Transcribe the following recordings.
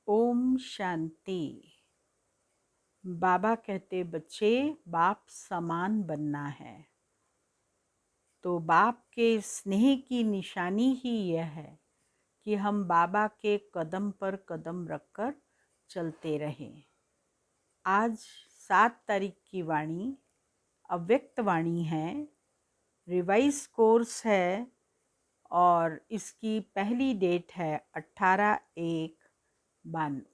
ओम शांति। बाबा कहते बच्चे बाप समान बनना है। तो बाप के स्नेह की निशानी ही यह है कि हम बाबा के कदम पर कदम रखकर चलते रहें। आज 7 तारीख की वाणी अव्यक्त वाणी है, रिवाइज कोर्स है और इसकी पहली डेट है 18/1/92।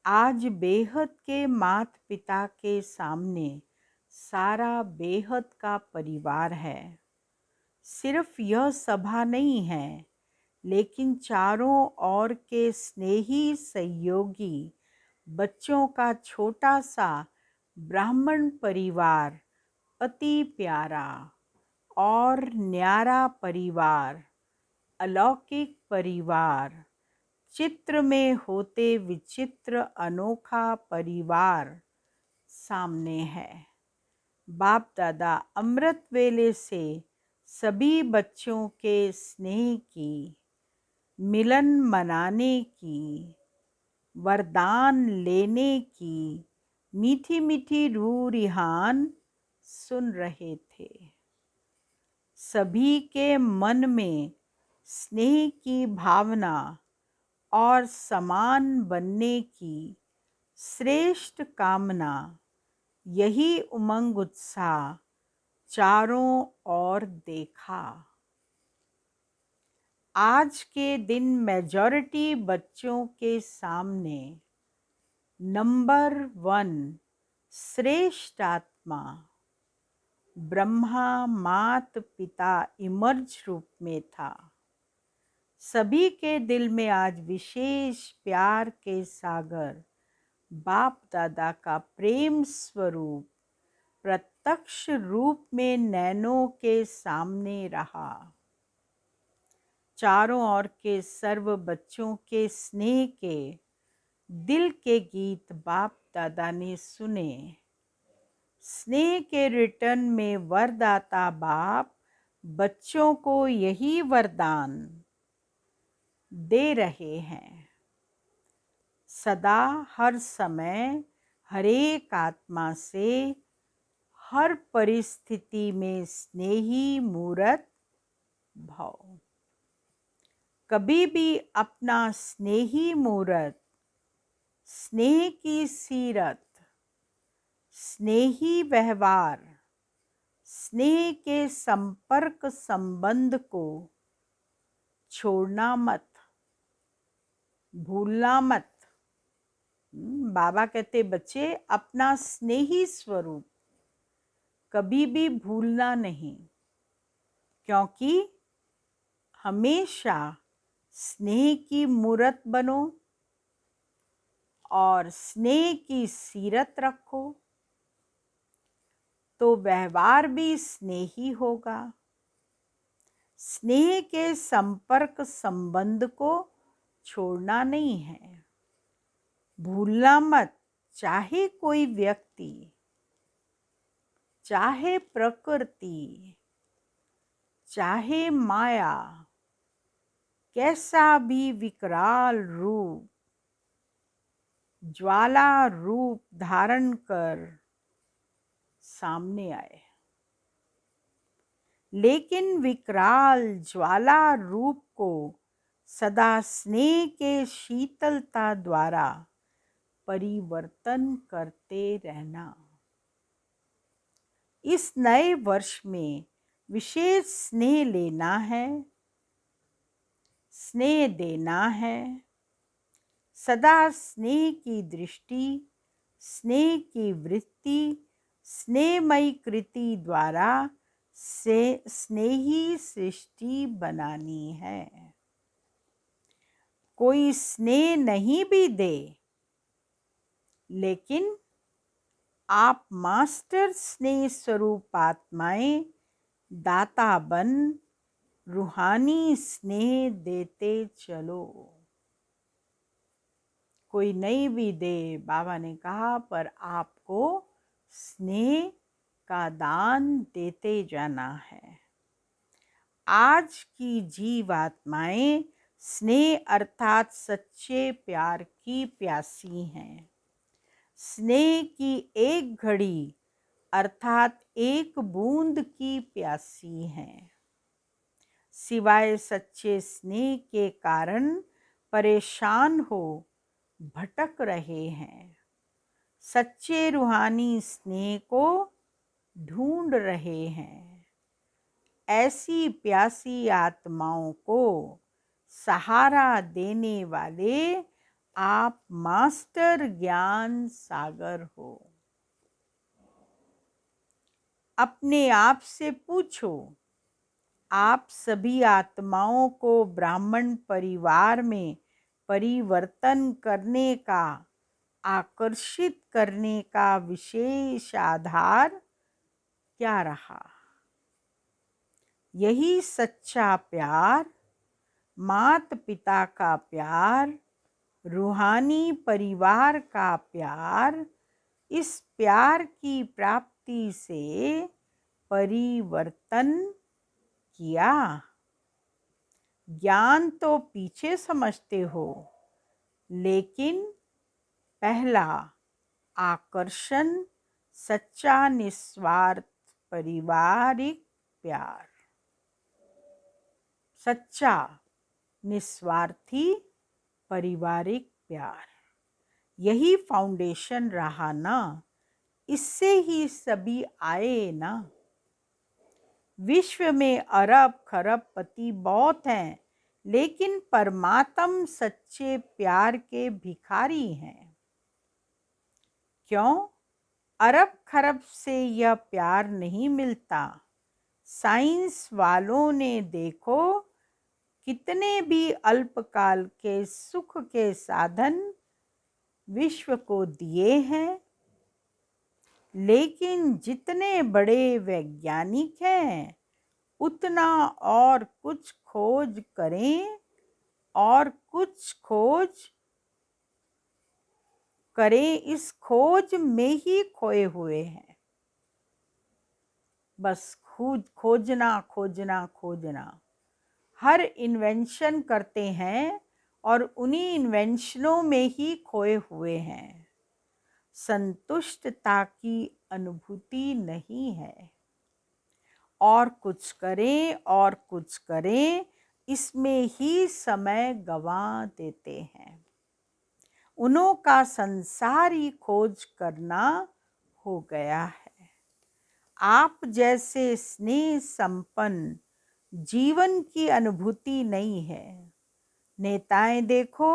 आज बेहद के माता पिता के सामने सारा बेहद का परिवार है। सिर्फ यह सभा नहीं है, लेकिन चारों ओर के स्नेही सहयोगी बच्चों का छोटा सा ब्राह्मण परिवार, अति प्यारा और न्यारा परिवार, अलौकिक परिवार, चित्र में होते विचित्र अनोखा परिवार सामने है। बाप दादा अमृत वेले से सभी बच्चों के स्नेह की, मिलन मनाने की, वरदान लेने की मीठी मीठी रूह रिहान सुन रहे थे। सभी के मन में स्नेह की भावना और समान बनने की श्रेष्ठ कामना, यही उमंग उत्साह चारों ओर देखा। आज के दिन मेजॉरिटी बच्चों के सामने नंबर 1 श्रेष्ठ आत्मा ब्रह्मा मात पिता इमर्ज रूप में था। सभी के दिल में आज विशेष प्यार के सागर बाप दादा का प्रेम स्वरूप प्रत्यक्ष रूप में नैनों के सामने रहा। चारों ओर के सर्व बच्चों के स्नेह के दिल के गीत बाप दादा ने सुने। स्नेह के रिटर्न में वरदाता बाप बच्चों को यही वरदान दे रहे हैं। सदा हर समय हर एक आत्मा से हर परिस्थिति में स्नेही मूर्त भव। कभी भी अपना स्नेही मूर्त, स्नेह की सीरत, स्नेही व्यवहार, स्नेह के संपर्क संबंध को छोड़ना मत, भूलना मत। बाबा कहते बच्चे अपना स्नेही स्वरूप कभी भी भूलना नहीं, क्योंकि हमेशा स्नेह की मूर्त बनो और स्नेह की सीरत रखो, तो व्यवहार भी स्नेही होगा। स्नेह के संपर्क संबंध को छोड़ना नहीं है, भूलना मत। चाहे कोई व्यक्ति, चाहे प्रकृति, चाहे माया, कैसा भी विकराल रूप, ज्वाला रूप धारण कर सामने आए, लेकिन विकराल ज्वाला रूप को सदा स्नेह के शीतलता द्वारा परिवर्तन करते रहना। इस नए वर्ष में विशेष स्नेह लेना है, स्नेह देना है। सदा स्नेह की दृष्टि, स्नेह की वृत्ति, स्नेहमयी कृति द्वारा से स्नेही सृष्टि बनानी है। कोई स्नेह नहीं भी दे, लेकिन आप मास्टर स्नेह स्वरूप आत्माएं दाता बन रूहानी स्नेह देते चलो। कोई नहीं भी दे, बाबा ने कहा, पर आपको स्नेह का दान देते जाना है। आज की जीव आत्माएं स्नेह अर्थात सच्चे प्यार की प्यासी हैं। स्नेह की एक घड़ी अर्थात एक बूंद की प्यासी हैं। सिवाय सच्चे स्नेह के कारण परेशान हो भटक रहे हैं। सच्चे रूहानी स्नेह को ढूंढ रहे हैं। ऐसी प्यासी आत्माओं को सहारा देने वाले आप मास्टर ज्ञान सागर हो। अपने आप से पूछो, आप सभी आत्माओं को ब्राह्मण परिवार में परिवर्तन करने का, आकर्षित करने का विशेष आधार क्या रहा? यही सच्चा प्यार, माता पिता का प्यार, रूहानी परिवार का प्यार, इस प्यार की प्राप्ति से परिवर्तन किया। ज्ञान तो पीछे समझते हो, लेकिन पहला आकर्षण सच्चा निस्वार्थ पारिवारिक प्यार, सच्चा निस्वार्थी पारिवारिक प्यार, यही फाउंडेशन रहा ना। इससे ही सभी आए ना। विश्व में अरब खरब पति बहुत हैं, लेकिन परमात्म सच्चे प्यार के भिखारी हैं। क्यों? अरब खरब से यह प्यार नहीं मिलता। साइंस वालों ने देखो कितने भी अल्पकाल के सुख के साधन विश्व को दिए हैं, लेकिन जितने बड़े वैज्ञानिक हैं उतना और कुछ खोज करें और कुछ खोज करें, इस खोज में ही खोए हुए हैं। बस खोजना खोजना खोजना। हर इन्वेंशन करते हैं और उन्हीं इन्वेंशनों में ही खोए हुए हैं। संतुष्टता की अनुभूति नहीं है। और कुछ करें और कुछ करें, इसमें ही समय गंवा देते हैं। उन्हों का संसारी खोज करना हो गया है। आप जैसे स्नेह संपन्न जीवन की अनुभूति नहीं है। नेताएं देखो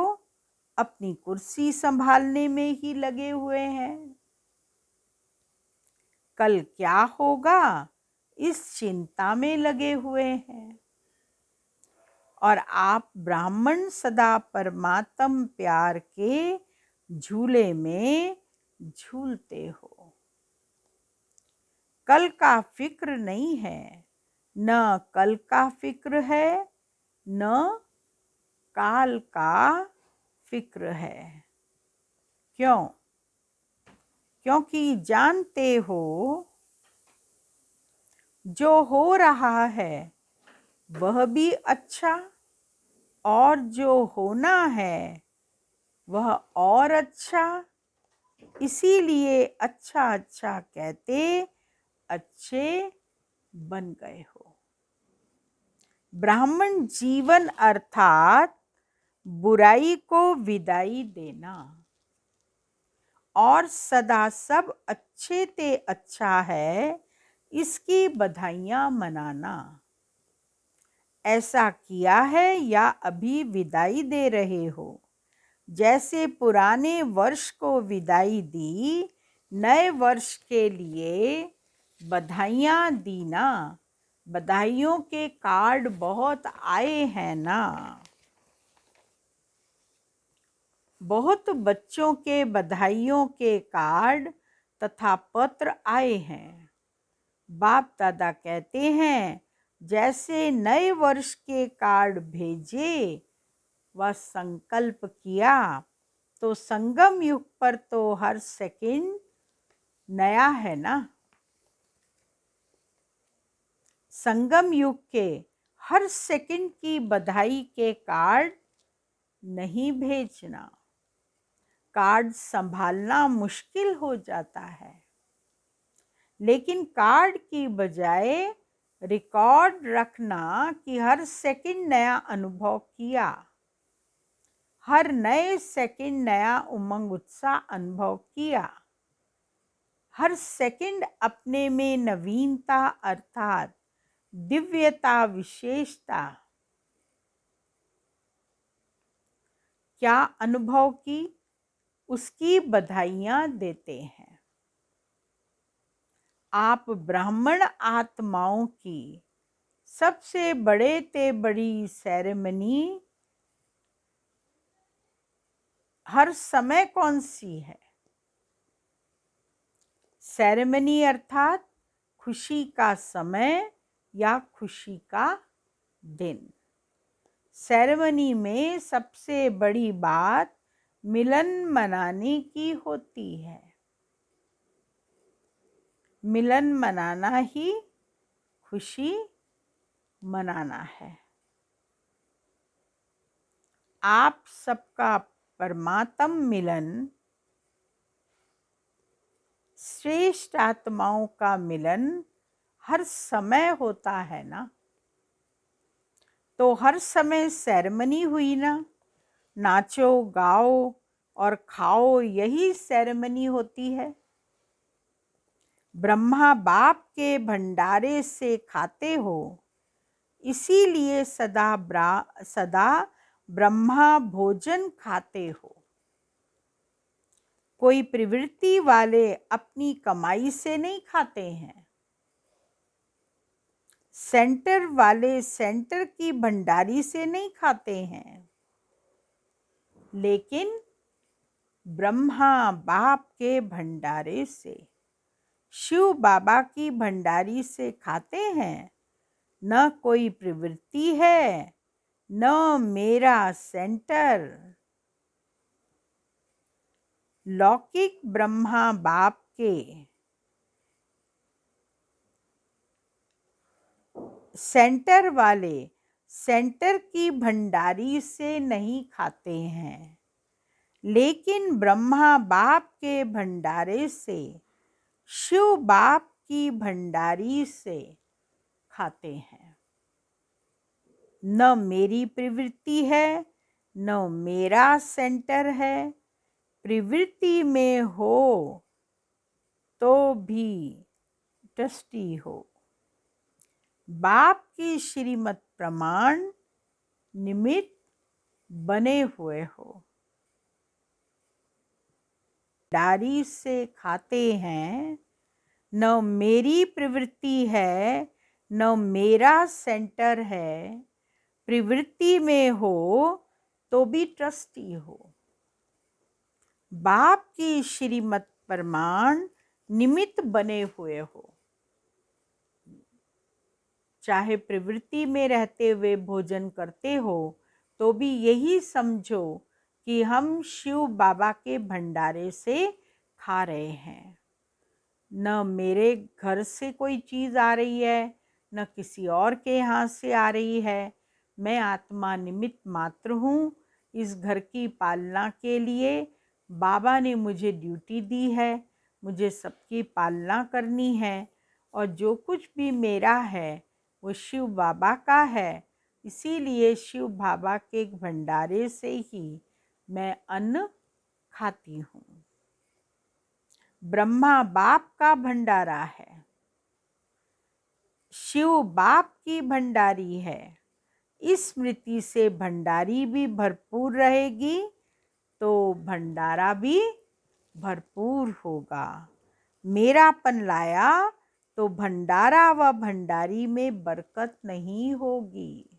अपनी कुर्सी संभालने में ही लगे हुए हैं। कल क्या होगा इस चिंता में लगे हुए हैं। और आप ब्राह्मण सदा परमात्म प्यार के झूले में झूलते हो। कल का फिक्र नहीं है, न कल का फिक्र है, न काल का फिक्र है। क्यों? क्योंकि जानते हो जो हो रहा है वह भी अच्छा, और जो होना है वह और अच्छा। इसीलिए अच्छा अच्छा कहते अच्छे बन गए हो। ब्राह्मण जीवन अर्थात बुराई को विदाई देना और सदा सब अच्छे ते अच्छा है, इसकी बधाइयां मनाना। ऐसा किया है या अभी विदाई दे रहे हो? जैसे पुराने वर्ष को विदाई दी, नए वर्ष के लिए बधाइयां दी ना। बधाइयों के कार्ड बहुत आए हैं ना। बहुत बच्चों के बधाइयों के कार्ड तथा पत्र आए हैं। बाप दादा कहते हैं जैसे नए वर्ष के कार्ड भेजे व संकल्प किया, तो संगम युग पर तो हर सेकंड नया है ना। संगम युग के हर सेकंड की बधाई के कार्ड नहीं भेजना। कार्ड संभालना मुश्किल हो जाता है, लेकिन कार्ड की बजाय रिकॉर्ड रखना कि हर सेकंड नया अनुभव किया, हर नए सेकंड नया उमंग उत्साह अनुभव किया, हर सेकंड अपने में नवीनता अर्थात दिव्यता, विशेषता क्या अनुभव की, उसकी बधाइयां देते हैं। आप ब्राह्मण आत्माओं की सबसे बड़े ते बड़ी सेरेमनी हर समय कौन सी है? सेरेमनी अर्थात खुशी का समय या खुशी का दिन। सेरेमनी में सबसे बड़ी बात मिलन मनाने की होती है। मिलन मनाना ही खुशी मनाना है। आप सबका परमात्म मिलन, श्रेष्ठ आत्माओं का मिलन हर समय होता है ना, तो हर समय सेरेमनी हुई ना। नाचो, गाओ और खाओ, यही सेरेमनी होती है। ब्रह्मा बाप के भंडारे से खाते हो, इसीलिए सदा ब्रह्मा भोजन खाते हो। कोई प्रवृत्ति वाले अपनी कमाई से नहीं खाते हैं। सेंटर वाले सेंटर की भंडारी से नहीं खाते हैं, लेकिन ब्रह्मा बाप के भंडारे से, शिव बाबा की भंडारी से खाते हैं। न कोई प्रवृत्ति है, न मेरा सेंटर। लौकिक ब्रह्मा बाप के सेंटर वाले सेंटर की भंडारी से नहीं खाते हैं, लेकिन ब्रह्मा बाप के भंडारे से, शिव बाप की भंडारी से खाते हैं। न मेरी प्रवृत्ति है, न मेरा सेंटर है। प्रवृत्ति में हो तो भी ट्रस्टी हो। बाप की श्रीमत प्रमाण निमित्त बने हुए हो। भंडारी से खाते हैं। न मेरी प्रवृत्ति है, न मेरा सेंटर है। प्रवृत्ति में हो तो भी ट्रस्टी हो। बाप की श्रीमत प्रमाण निमित्त बने हुए हो। चाहे प्रवृत्ति में रहते हुए भोजन करते हो, तो भी यही समझो कि हम शिव बाबा के भंडारे से खा रहे हैं। न मेरे घर से कोई चीज़ आ रही है, न किसी और के यहाँ से आ रही है। मैं आत्मा निमित्त मात्र हूँ। इस घर की पालना के लिए बाबा ने मुझे ड्यूटी दी है। मुझे सबकी पालना करनी है, और जो कुछ भी मेरा है वो शिव बाबा का है। इसीलिए शिव बाबा के भंडारे से ही मैं अन्न खाती हूँ। ब्रह्मा बाप का भंडारा है, शिव बाप की भंडारी है। इस स्मृति से भंडारी भी भरपूर रहेगी, तो भंडारा भी भरपूर होगा। मेरापन लाया तो भंडारा व भंडारी में बरकत नहीं होगी।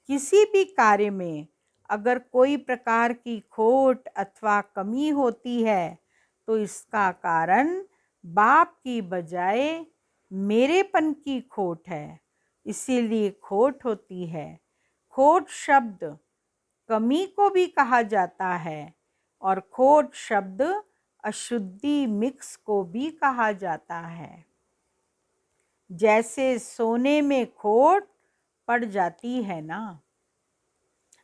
किसी भी कार्य में अगर कोई प्रकार की खोट अथवा कमी होती है, तो इसका कारण बाप की बजाय मेरेपन की खोट है। इसीलिए खोट होती है। खोट शब्द कमी को भी कहा जाता है, और खोट शब्द अशुद्धि मिक्स को भी कहा जाता है। जैसे सोने में खोट पड़ जाती है ना,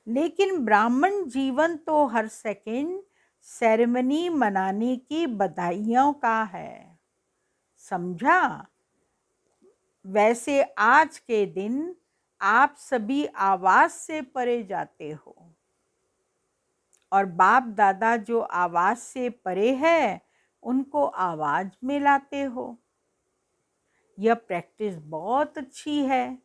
लेकिन ब्राह्मण जीवन तो हर सेकंड सेरेमनी मनाने की बधाइयों का है, समझा? वैसे आज के दिन आप सभी आवाज से परे जाते हो और बाप दादा जो आवाज से परे है उनको आवाज में लाते हो। यह प्रैक्टिस बहुत अच्छी है।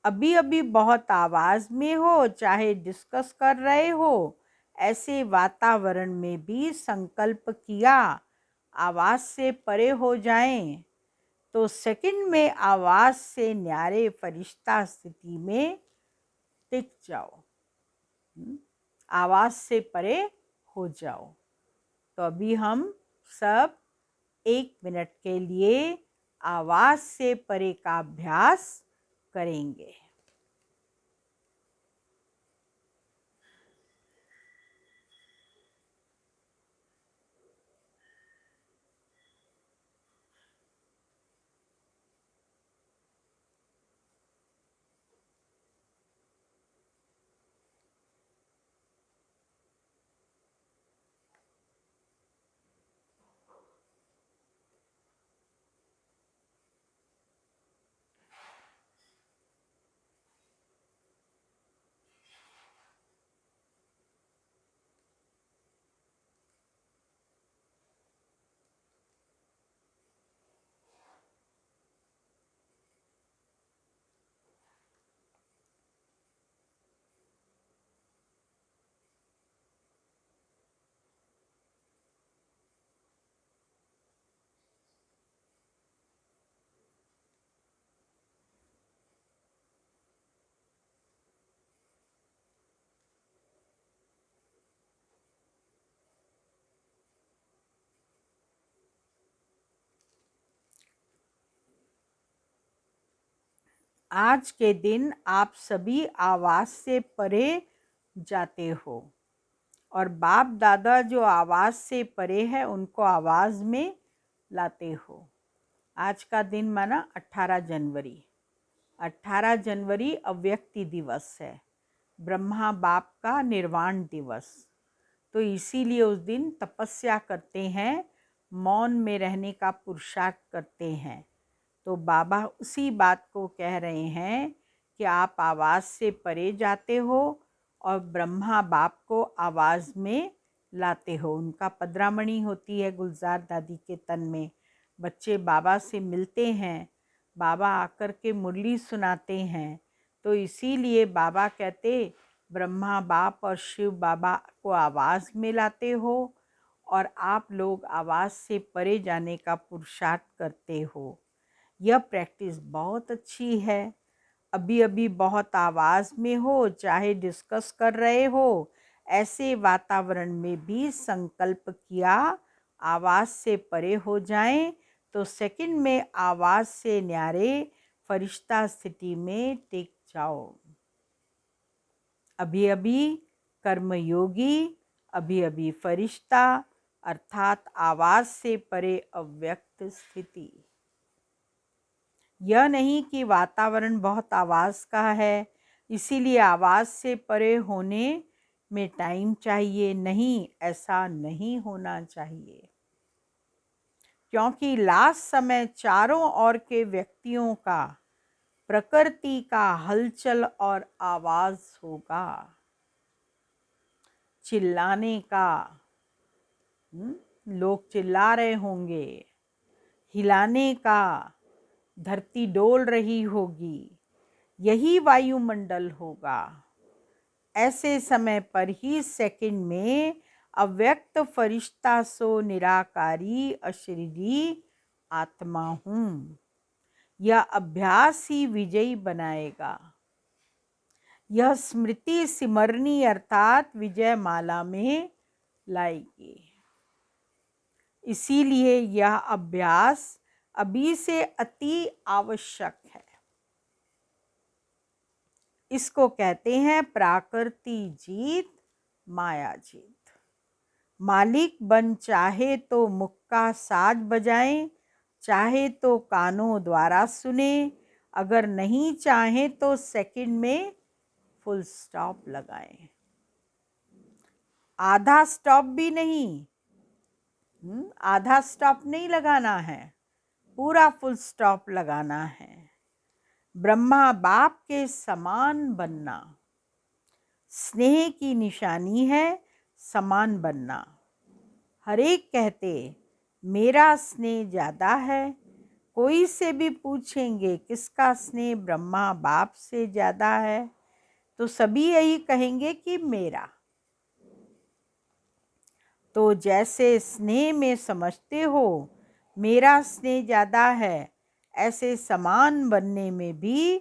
अभी अभी बहुत आवाज में हो, चाहे डिस्कस कर रहे हो, ऐसे वातावरण में भी संकल्प किया आवाज से परे हो जाएं, तो सेकंड में आवाज से न्यारे फरिश्ता स्थिति में टिक जाओ, आवाज से परे हो जाओ। तो अभी हम सब 1 मिनट के लिए आवाज से परे का अभ्यास करेंगे। आज के दिन आप सभी आवाज से परे जाते हो और बाप दादा जो आवाज से परे है उनको आवाज में लाते हो। आज का दिन माना 18 जनवरी। 18 जनवरी अव्यक्ति दिवस है, ब्रह्मा बाप का निर्वाण दिवस। तो इसीलिए उस दिन तपस्या करते हैं, मौन में रहने का पुरुषार्थ करते हैं। तो बाबा उसी बात को कह रहे हैं कि आप आवाज से परे जाते हो और ब्रह्मा बाप को आवाज में लाते हो। उनका पदरामणि होती है गुलजार दादी के तन में। बच्चे बाबा से मिलते हैं, बाबा आकर के मुरली सुनाते हैं। तो इसीलिए बाबा कहते ब्रह्मा बाप और शिव बाबा को आवाज में लाते हो और आप लोग आवाज से परे जाने का पुरुषार्थ करते हो। यह प्रैक्टिस बहुत अच्छी है। अभी अभी बहुत आवाज में हो, चाहे डिस्कस कर रहे हो, ऐसे वातावरण में भी संकल्प किया आवाज से परे हो जाएं, तो सेकंड में आवाज से न्यारे फरिश्ता स्थिति में टिक जाओ। अभी अभी कर्मयोगी, अभी अभी फरिश्ता, अर्थात आवाज से परे अव्यक्त स्थिति। यह नहीं कि वातावरण बहुत आवाज का है इसीलिए आवाज से परे होने में टाइम चाहिए। नहीं, ऐसा नहीं होना चाहिए, क्योंकि लास्ट समय चारों ओर के व्यक्तियों का प्रकृति का हलचल और आवाज होगा, चिल्लाने का। लोग चिल्ला रहे होंगे, हिलाने का, धरती डोल रही होगी, यही वायुमंडल होगा। ऐसे समय पर ही सेकंड में अव्यक्त फरिश्ता सो निराकारी अशरीरी आत्मा हूँ। यह अभ्यास ही विजयी बनाएगा। यह स्मृति सिमरनी अर्थात विजय माला में लाएगी। इसीलिए यह अभ्यास अभी से अति आवश्यक है। इसको कहते हैं प्राकृति जीत, माया जीत। मालिक बन चाहे तो मुक्का साज बजाएं, चाहे तो कानों द्वारा सुने, अगर नहीं चाहे तो सेकंड में फुल स्टॉप लगाएं। आधा स्टॉप भी नहीं, आधा स्टॉप नहीं लगाना है, पूरा फुल स्टॉप लगाना है। ब्रह्मा बाप के समान बनना, स्नेह की निशानी है समान बनना। हर एक कहते मेरा स्नेह ज़्यादा है, कोई से भी पूछेंगे किसका स्नेह ब्रह्मा बाप से ज़्यादा है, तो सभी यही कहेंगे कि मेरा। तो जैसे स्नेह में समझते हो मेरा स्नेह ज़्यादा है, ऐसे समान बनने में भी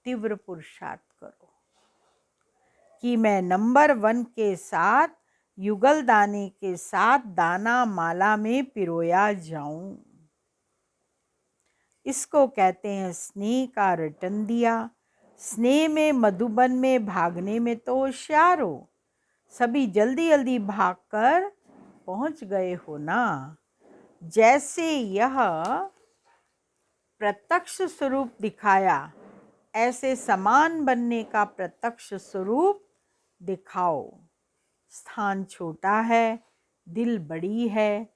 तीव्र पुरुषार्थ करो कि मैं नंबर 1 के साथ युगल दाने के साथ दाना माला में पिरोया जाऊं। इसको कहते हैं स्नेह का रटन दिया। स्नेह में मधुबन में भागने में तो होशियार हो, सभी जल्दी जल्दी भागकर पहुंच गए हो ना। जैसे यह प्रत्यक्ष स्वरूप दिखाया, ऐसे समान बनने का प्रत्यक्ष स्वरूप दिखाओ। स्थान छोटा है, दिल बड़ी है,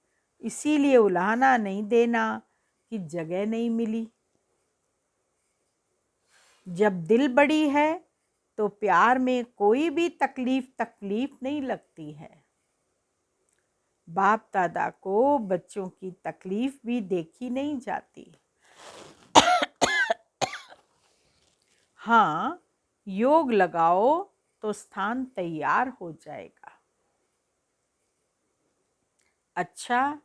इसीलिए उलाहना नहीं देना कि जगह नहीं मिली। जब दिल बड़ी है तो प्यार में कोई भी तकलीफ नहीं लगती है। बाप दादा को बच्चों की तकलीफ भी देखी नहीं जाती। हाँ, योग लगाओ तो स्थान तैयार हो जाएगा। अच्छा,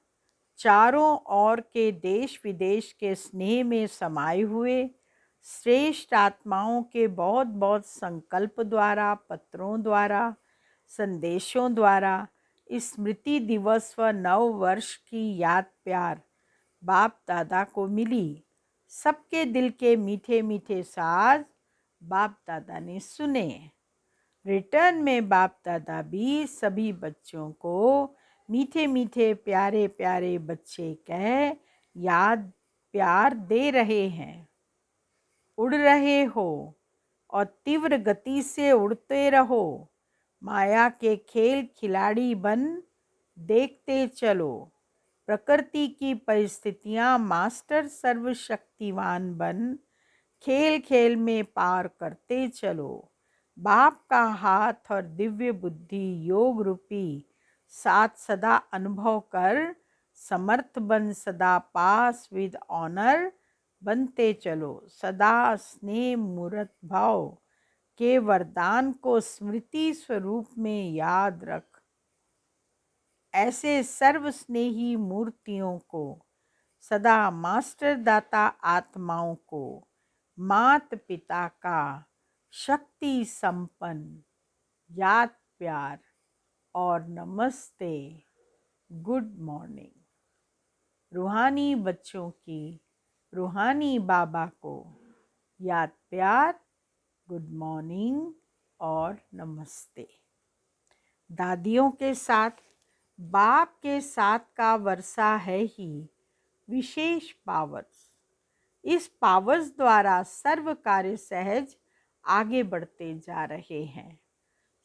चारों ओर के देश विदेश के स्नेह में समाये हुए श्रेष्ठ आत्माओं के बहुत बहुत संकल्प द्वारा, पत्रों द्वारा, संदेशों द्वारा इस स्मृति दिवस व नव वर्ष की याद प्यार बाप दादा को मिली। सबके दिल के मीठे मीठे साज बाप दादा ने सुने। रिटर्न में बाप दादा भी सभी बच्चों को मीठे मीठे प्यारे प्यारे बच्चे कह याद प्यार दे रहे हैं। उड़ रहे हो और तीव्र गति से उड़ते रहो, माया के खेल खिलाड़ी बन देखते चलो। प्रकृति की परिस्थितियां मास्टर सर्वशक्तिवान बन खेल खेल में पार करते चलो। बाप का हाथ और दिव्य बुद्धि योग रूपी साथ सदा अनुभव कर समर्थ बन सदा पास विद ऑनर बनते चलो। सदा स्नेह मूर्त भाव के वरदान को स्मृति स्वरूप में याद रख। ऐसे सर्व स्नेही मूर्तियों को सदा मास्टर दाता आत्माओं को मात पिता का शक्ति संपन्न याद प्यार और नमस्ते, गुड मॉर्निंग। रूहानी बच्चों की रूहानी बाबा को याद प्यार, गुड मॉर्निंग और नमस्ते। दादियों के साथ बाप के साथ का वर्षा है ही विशेष पावर्स। इस पावर्स द्वारा सर्व कार्य सहज आगे बढ़ते जा रहे हैं।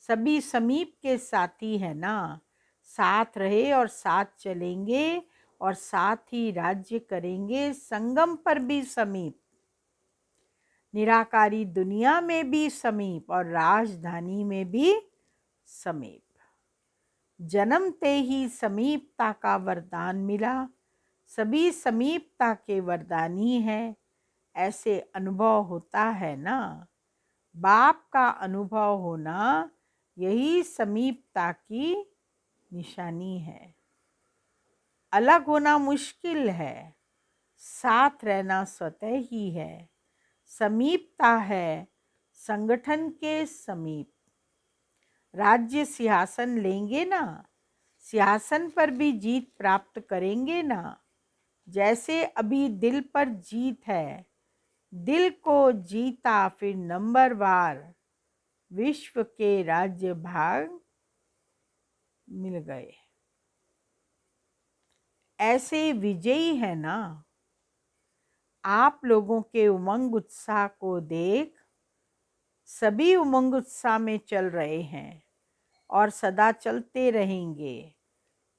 सभी समीप के साथी है ना, साथ रहे और साथ चलेंगे और साथ ही राज्य करेंगे। संगम पर भी समीप, निराकारी दुनिया में भी समीप और राजधानी में भी समीप। जन्मते ही समीपता का वरदान मिला, सभी समीपता के वरदानी हैं। ऐसे अनुभव होता है ना, बाप का अनुभव होना यही समीपता की निशानी है। अलग होना मुश्किल है, साथ रहना स्वतः ही है। समीपता है संगठन के समीप। राज्य सिंहासन लेंगे ना, सिंहासन पर भी जीत प्राप्त करेंगे ना। जैसे अभी दिल पर जीत है, दिल को जीता फिर नंबरवार विश्व के राज्य भाग मिल गए। ऐसे विजयी है ना। आप लोगों के उमंग उत्साह को देख सभी उमंग उत्साह में चल रहे हैं और सदा चलते रहेंगे।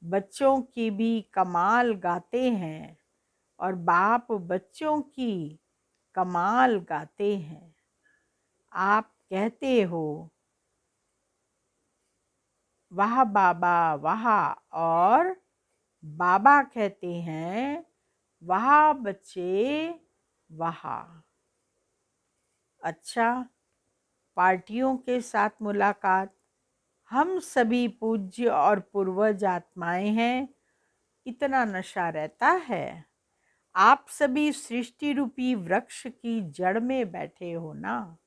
बच्चों की भी कमाल गाते हैं और बाप बच्चों की कमाल गाते हैं। आप कहते हो वाह बाबा वाह, और बाबा कहते हैं वाह बच्चे वाह। अच्छा, पार्टियों के साथ मुलाकात। हम सभी पूज्य और पूर्वज आत्माएं हैं, इतना नशा रहता है। आप सभी सृष्टि रूपी वृक्ष की जड़ में बैठे हो ना।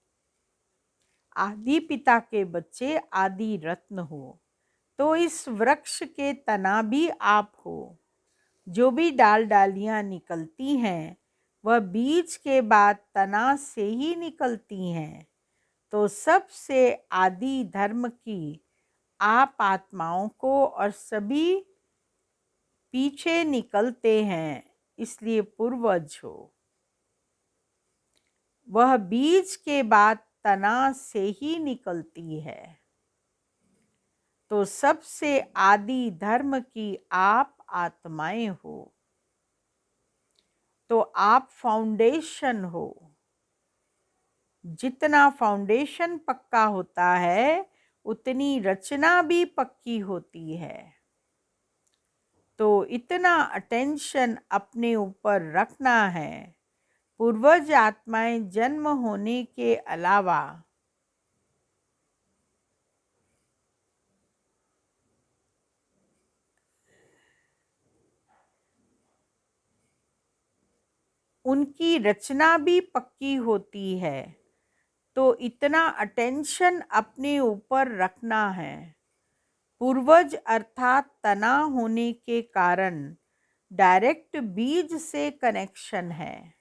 आदि पिता के बच्चे आदि रत्न हो, तो इस वृक्ष के तना भी आप हो। जो भी डाल डालियां निकलती हैं वह बीज के बाद तना से ही निकलती हैं। तो सबसे आदि धर्म की आप आत्माओं को और सभी पीछे निकलते हैं, इसलिए पूर्वज हो। वह बीज के बाद तना से ही निकलती है। तो सबसे आदि धर्म की आप आत्माएं हो। तो आप फाउंडेशन हो। जितना फाउंडेशन पक्का होता है उतनी रचना भी पक्की होती है। तो इतना अटेंशन अपने ऊपर रखना है। पूर्वज आत्माएं जन्म होने के अलावा उनकी रचना भी पक्की होती है। तो इतना अटेंशन अपने ऊपर रखना है। पूर्वज अर्थात तना होने के कारण डायरेक्ट बीज से कनेक्शन है।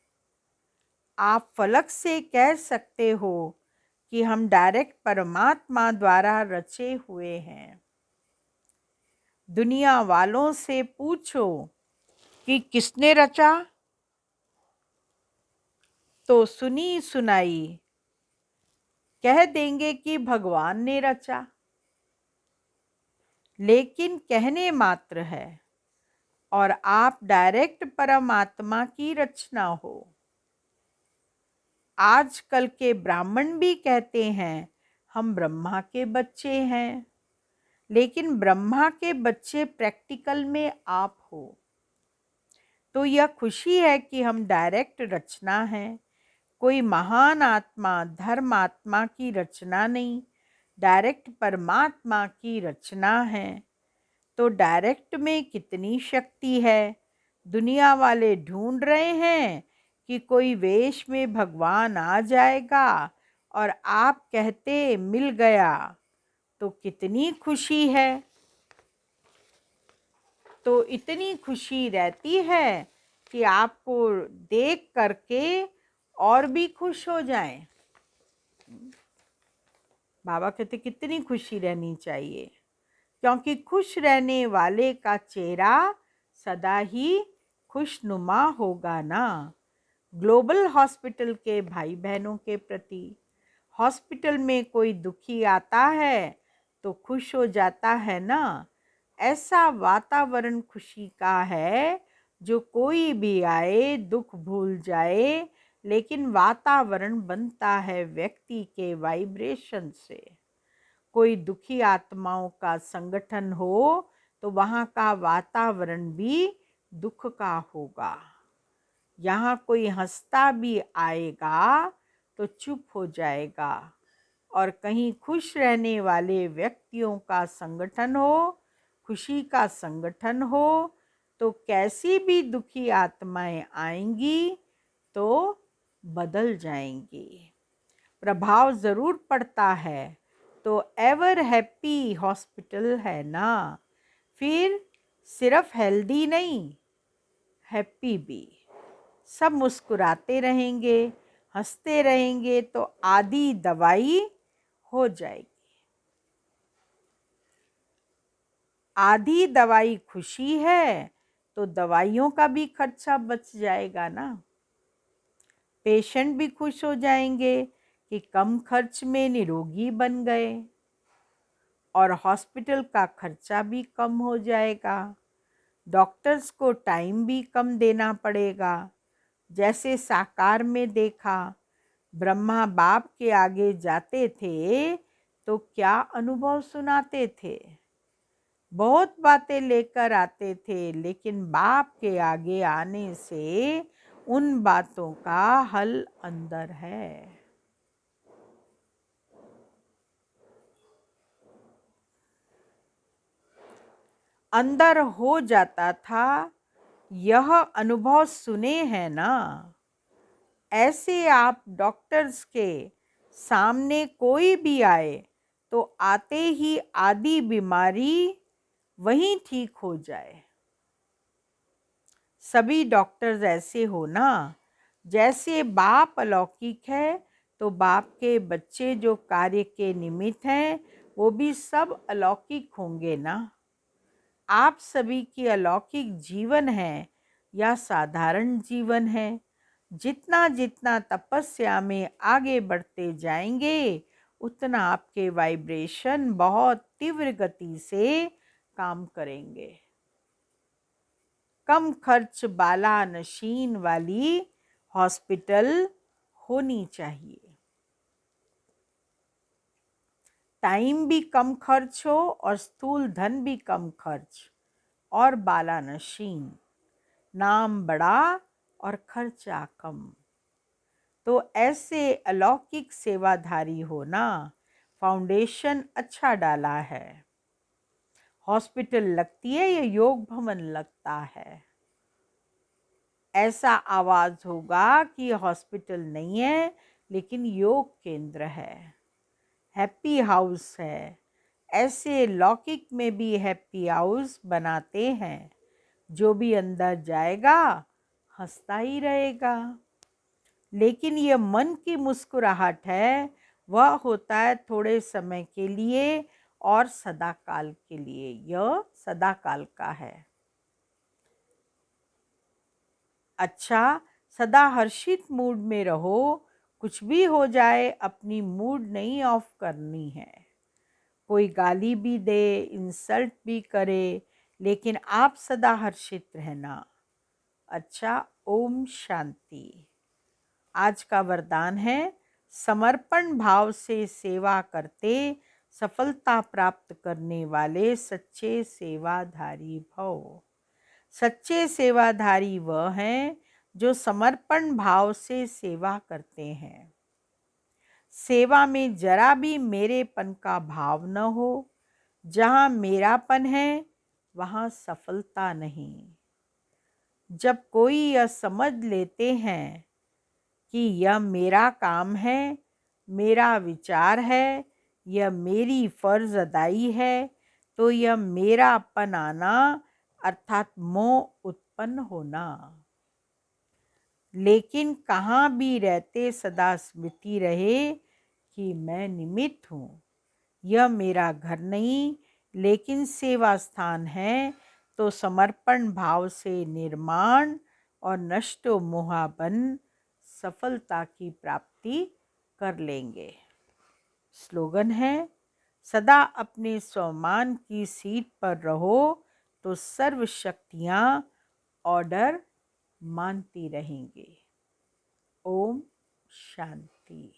आप फलक से कह सकते हो कि हम डायरेक्ट परमात्मा द्वारा रचे हुए हैं। दुनिया वालों से पूछो कि किसने रचा, तो सुनी सुनाई कह देंगे कि भगवान ने रचा, लेकिन कहने मात्र है और आप डायरेक्ट परमात्मा की रचना हो। आजकल के ब्राह्मण भी कहते हैं हम ब्रह्मा के बच्चे हैं, लेकिन ब्रह्मा के बच्चे प्रैक्टिकल में आप हो। तो यह खुशी है कि हम डायरेक्ट रचना हैं। कोई महान आत्मा धर्म आत्मा की रचना नहीं, डायरेक्ट परमात्मा की रचना है। तो डायरेक्ट में कितनी शक्ति है। दुनिया वाले ढूंढ रहे हैं कि कोई वेश में भगवान आ जाएगा और आप कहते मिल गया, तो कितनी खुशी है। तो इतनी खुशी रहती है कि आपको देख करके और भी खुश हो जाएं। बाबा कहते कितनी खुशी रहनी चाहिए, क्योंकि खुश रहने वाले का चेहरा सदा ही खुशनुमा होगा ना। ग्लोबल हॉस्पिटल के भाई बहनों के प्रति, हॉस्पिटल में कोई दुखी आता है तो खुश हो जाता है ना। ऐसा वातावरण खुशी का है, जो कोई भी आए दुख भूल जाए, लेकिन वातावरण बनता है व्यक्ति के वाइब्रेशन से। कोई दुखी आत्माओं का संगठन हो तो वहाँ का वातावरण भी दुख का होगा। यहाँ कोई हंसता भी आएगा तो चुप हो जाएगा, और कहीं खुश रहने वाले व्यक्तियों का संगठन हो, खुशी का संगठन हो, तो कैसी भी दुखी आत्माएं आएंगी तो बदल जाएंगी। प्रभाव ज़रूर पड़ता है। तो एवर हैप्पी हॉस्पिटल है ना। फिर सिर्फ हेल्दी नहीं, हैप्पी भी। सब मुस्कुराते रहेंगे, हंसते रहेंगे, तो आधी दवाई हो जाएगी। आधी दवाई खुशी है तो दवाइयों का भी खर्चा बच जाएगा ना। पेशेंट भी खुश हो जाएंगे कि कम खर्च में निरोगी बन गए और हॉस्पिटल का खर्चा भी कम हो जाएगा। डॉक्टर्स को टाइम भी कम देना पड़ेगा। जैसे साकार में देखा, ब्रह्मा बाप के आगे जाते थे तो क्या अनुभव सुनाते थे। बहुत बातें लेकर आते थे, लेकिन बाप के आगे आने से उन बातों का हल अंदर है। अंदर हो जाता था। यह अनुभव सुने हैं ना। ऐसे आप डॉक्टर्स के सामने कोई भी आए तो आते ही आधी बीमारी वहीं ठीक हो जाए। सभी डॉक्टर्स ऐसे हो ना। जैसे बाप अलौकिक है तो बाप के बच्चे जो कार्य के निमित्त हैं वो भी सब अलौकिक होंगे ना। आप सभी की अलौकिक जीवन है या साधारण जीवन है। जितना जितना तपस्या में आगे बढ़ते जाएंगे उतना आपके वाइब्रेशन बहुत तीव्र गति से काम करेंगे। कम खर्च बाला नशीन वाली हॉस्पिटल होनी चाहिए। टाइम भी कम खर्च हो और स्थूल धन भी कम खर्च और बाला नशीन, नाम बड़ा और खर्चा कम। तो ऐसे अलौकिक सेवाधारी होना। फाउंडेशन अच्छा डाला है। हॉस्पिटल लगती है या योग भवन लगता है। ऐसा आवाज होगा कि हॉस्पिटल नहीं है लेकिन योग केंद्र है, हैप्पी हाउस है। ऐसे लौकिक में भी हैप्पी हाउस बनाते हैं। जो भी अंदर जाएगा हंसता ही रहेगा। लेकिन यह मन की मुस्कुराहट है, वह होता है थोड़े समय के लिए और सदा काल के लिए। यह सदा काल का है। अच्छा, सदा हर्षित मूड में रहो। कुछ भी हो जाए अपनी मूड नहीं ऑफ करनी है। कोई गाली भी दे, इंसल्ट भी करे, लेकिन आप सदा हर्षित रहना। अच्छा, ओम शांति। आज का वरदान है, समर्पण भाव से सेवा करते सफलता प्राप्त करने वाले सच्चे सेवाधारी भव। सच्चे सेवाधारी वह हैं जो समर्पण भाव से सेवा करते हैं। सेवा में जरा भी मेरेपन का भाव न हो। जहाँ मेरापन है वहाँ सफलता नहीं। जब कोई यह समझ लेते हैं कि यह मेरा काम है, मेरा विचार है, यह मेरी फर्ज अदाई है, तो यह मेरापन आना अर्थात मोह उत्पन्न होना। लेकिन कहाँ भी रहते सदा स्मृति रहे कि मैं निमित्त हूँ। यह मेरा घर नहीं लेकिन सेवा स्थान है। तो समर्पण भाव से निर्माण और नष्टो मोहाबन सफलता की प्राप्ति कर लेंगे। स्लोगन है, सदा अपने स्वमान की सीट पर रहो तो सर्व शक्तियाँ ऑर्डर मानती रहेंगी। ओम शांति।